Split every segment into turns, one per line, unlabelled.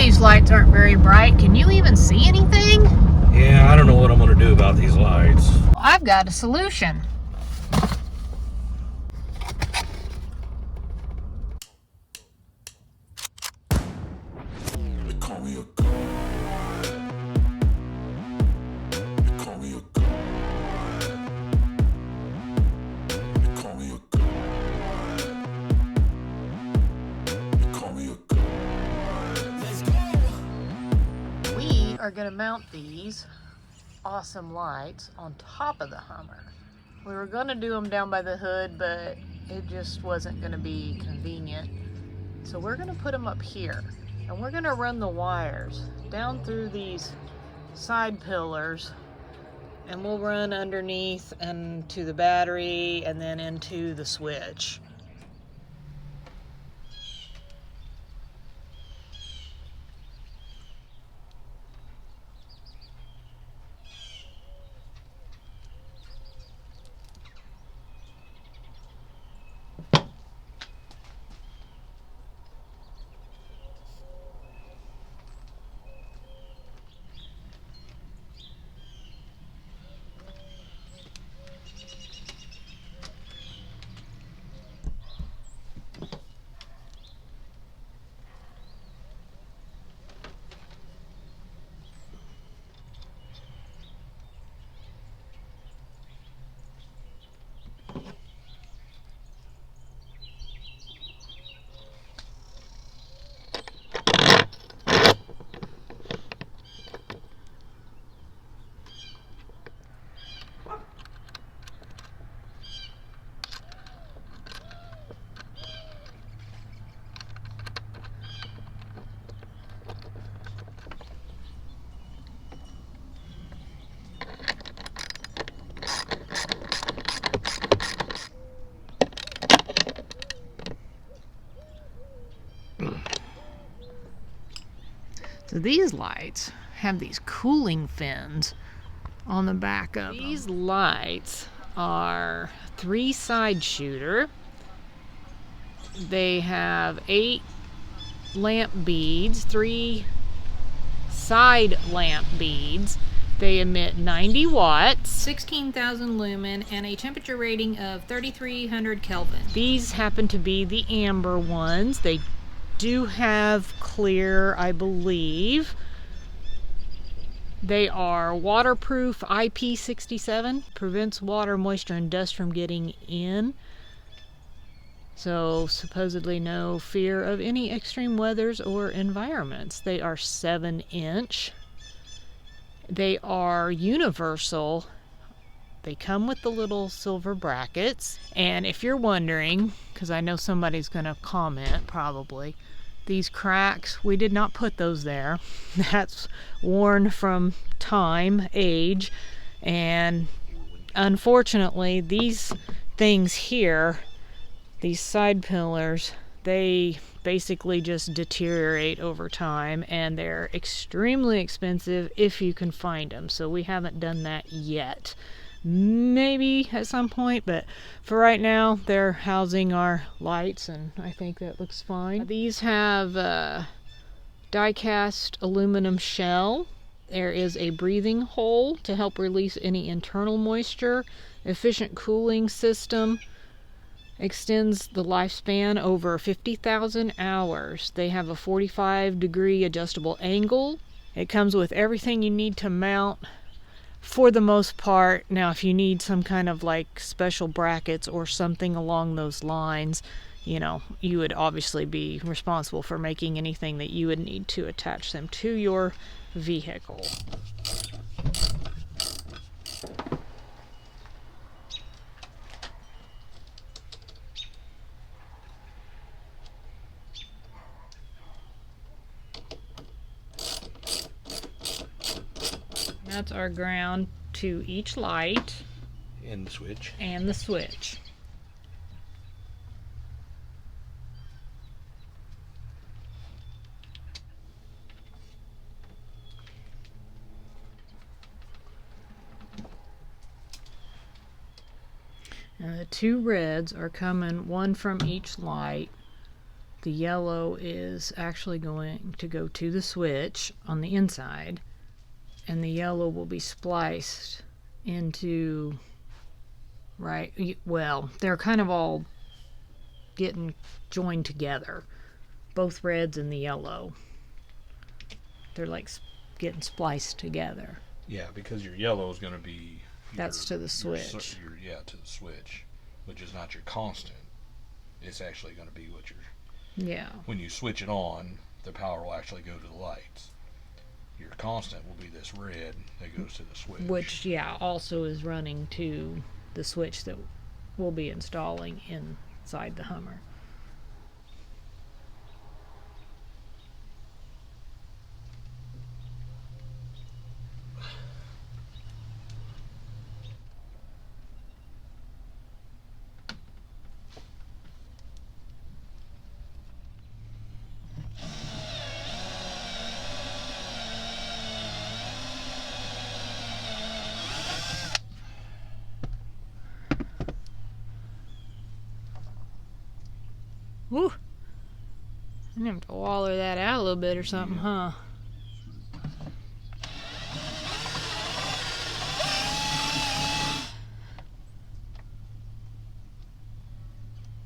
these lights aren't very bright. Can you even see anything?
Yeah, I don't know what I'm going to do about these lights.
Well, I've got a solution. We are going to mount these awesome lights on top of the Hummer. We were going to do them down by the hood, but it just wasn't going to be convenient. So we're going to put them up here, and we're going to run the wires down through these side pillars, and we'll run underneath and to the battery and then into the switch. So these lights have these cooling fins on the back of them. These lights are 3 side shooter. They have 8 lamp beads, 3 side lamp beads. They emit 90 watts, 16,000 lumen, and a temperature rating of 3,300 Kelvin. These happen to be the amber ones. They do have clear, I believe. They are waterproof IP67, prevents water, moisture, and dust from getting in. So supposedly no fear of any extreme weathers or environments. They are 7-inch. They are universal. They come with the little silver brackets. And if you're wondering, because I know somebody's going to comment probably, these cracks, we did not put those there. That's worn from time, age, and unfortunately these things here, these side pillars, they basically just deteriorate over time, and they're extremely expensive if you can find them. So we haven't done that yet. Maybe at some point, but for right now they're housing our lights, and I think that looks fine. These have a die-cast aluminum shell. There is a breathing hole to help release any internal moisture. Efficient cooling system. Extends the lifespan over 50,000 hours. They have a 45-degree adjustable angle. It comes with everything you need to mount for the most part. Now, if you need some kind of like special brackets or something along those lines, you know, you would obviously be responsible for making anything that you would need to attach them to your vehicle. That's our ground to each light.
And the switch.
And the switch. And the 2 reds are coming, one from each light, The yellow is actually going to go to the switch on the inside, and the yellow will be spliced into, right, well, they're kind of all getting joined together, both reds and the yellow. They're like getting spliced together.
Yeah, because your yellow is going to be...
That's to the switch.
To the switch, which is not your constant. It's actually going to be what your...
Yeah.
When you switch it on, the power will actually go to the lights. Your constant will be this red that goes to the switch.
Which, yeah, also is running to the switch that we'll be installing inside the Hummer. Woo! I'm gonna have to waller that out a little bit or something, huh?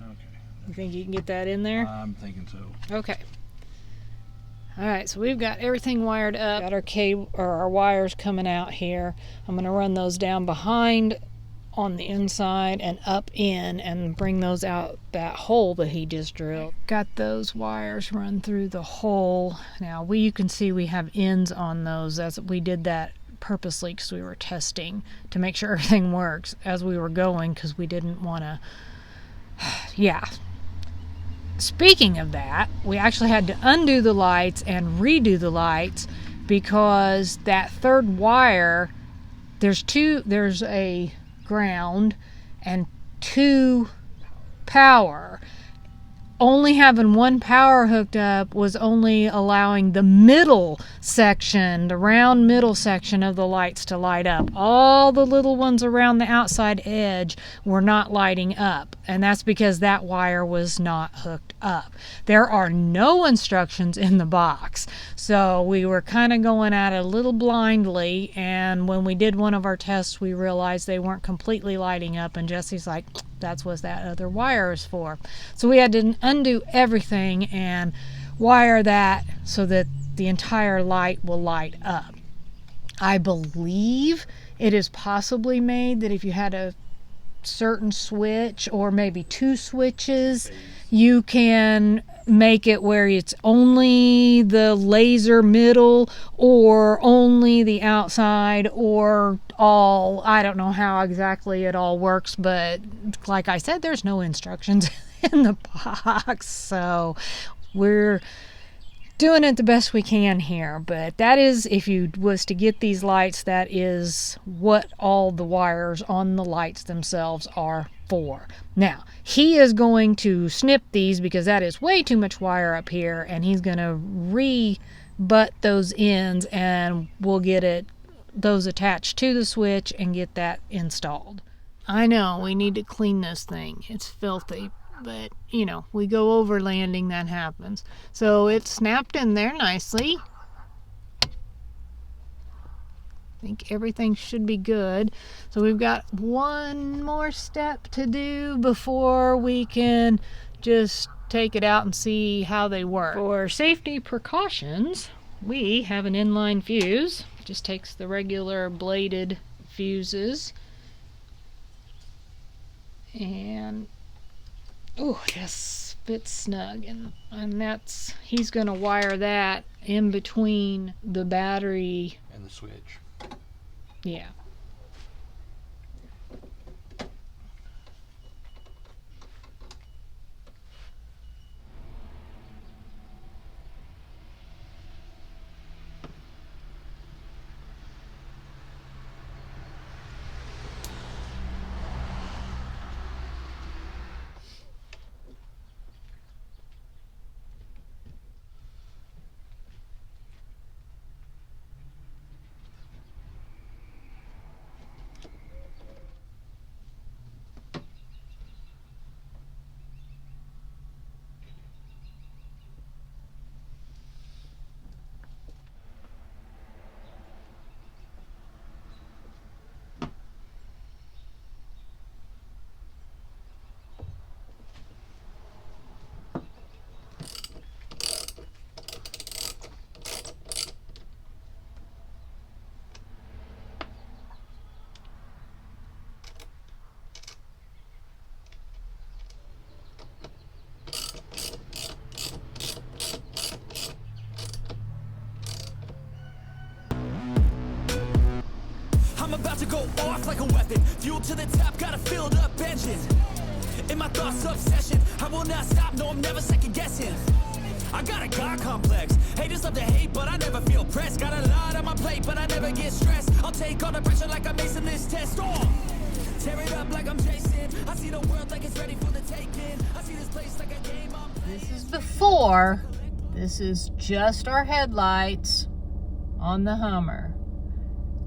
Okay.
You think you can get that in there?
I'm thinking so.
Okay. Alright, so we've got everything wired up. Got our cable or our wires coming out here. I'm gonna run those down behind on the inside and up in and bring those out that hole that he just drilled. Got those wires run through the hole. Now you can see we have ends on those. We did that purposely because we were testing to make sure everything works as we were going, because we didn't want to... Yeah. Speaking of that, we actually had to undo the lights and redo the lights because that third wire, there's a ground and 2 power. Only having 1 power hooked up was only allowing the middle section, the round middle section of the lights to light up. All the little ones around the outside edge were not lighting up, and that's because that wire was not hooked up. There are no instructions in the box, so we were kind of going at it a little blindly, and when we did one of our tests we realized they weren't completely lighting up, and Jesse's like, that's what that other wire is for. So we had to undo everything and wire that so that the entire light will light up. I believe it is possibly made that if you had a certain switch or maybe 2 switches, you can make it where it's only the laser middle or only the outside or all. I don't know how exactly it all works, but like I said, there's no instructions in the box, so we're doing it the best we can here. But that is, if you was to get these lights, that is what all the wires on the lights themselves are for. Now he is going to snip these because that is way too much wire up here, and he's going to re-butt those ends, and we'll get those attached to the switch and get that installed. I know we need to clean this thing, it's filthy, but you know, we go overlanding, that happens. So it's snapped in there nicely. I think everything should be good. So we've got one more step to do before we can just take it out and see how they work. For safety precautions, we have an inline fuse. It just takes the regular bladed fuses and this fits snug, and that's, he's gonna wire that in between the battery
and the switch.
Yeah.
I'm about to go off like a weapon. Fuel to the top, got a filled up engine. In my thoughts, obsession. I will not stop, no, I'm never second guessing. I got a God complex. Haters love to hate, but I never feel pressed. Got a lot on my plate, but I never get stressed. I'll take all the pressure like I'm acing this test. Oh, tear it up like I'm Jason. I see the world like it's ready for the taking. I see this place like a game I'm playing.
This is before. This is just our headlights on the Hummer.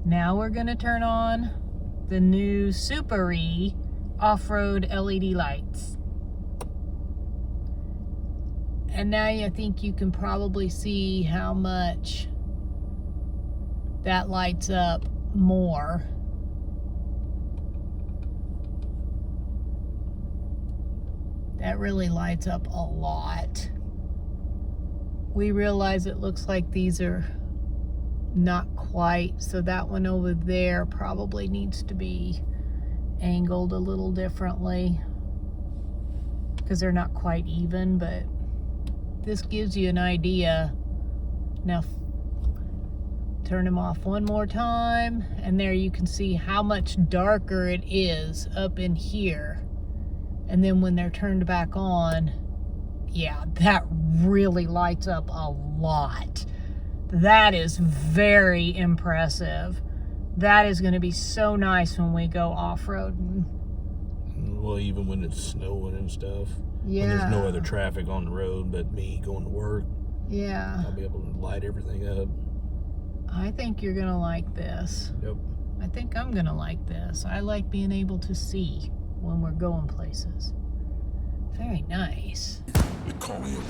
Now we're going to turn on the new Suparee off-road LED lights. And now I think you can probably see how much that lights up more. That really lights up a lot. We realize it looks like these are not quite, so that one over there probably needs to be angled a little differently because they're not quite even, but this gives you an idea. Now turn them off one more time, and there you can see how much darker it is up in here. And then when they're turned back on, yeah, that really lights up a lot. That is very impressive. That is going to be so nice when we go off-roading.
Well, even when it's snowing and stuff.
Yeah.
When there's no other traffic on the road but me going to work.
Yeah.
I'll be able to light everything up.
I think you're going to like this.
Yep.
I think I'm going to like this. I like being able to see when we're going places. Very nice.
They call me a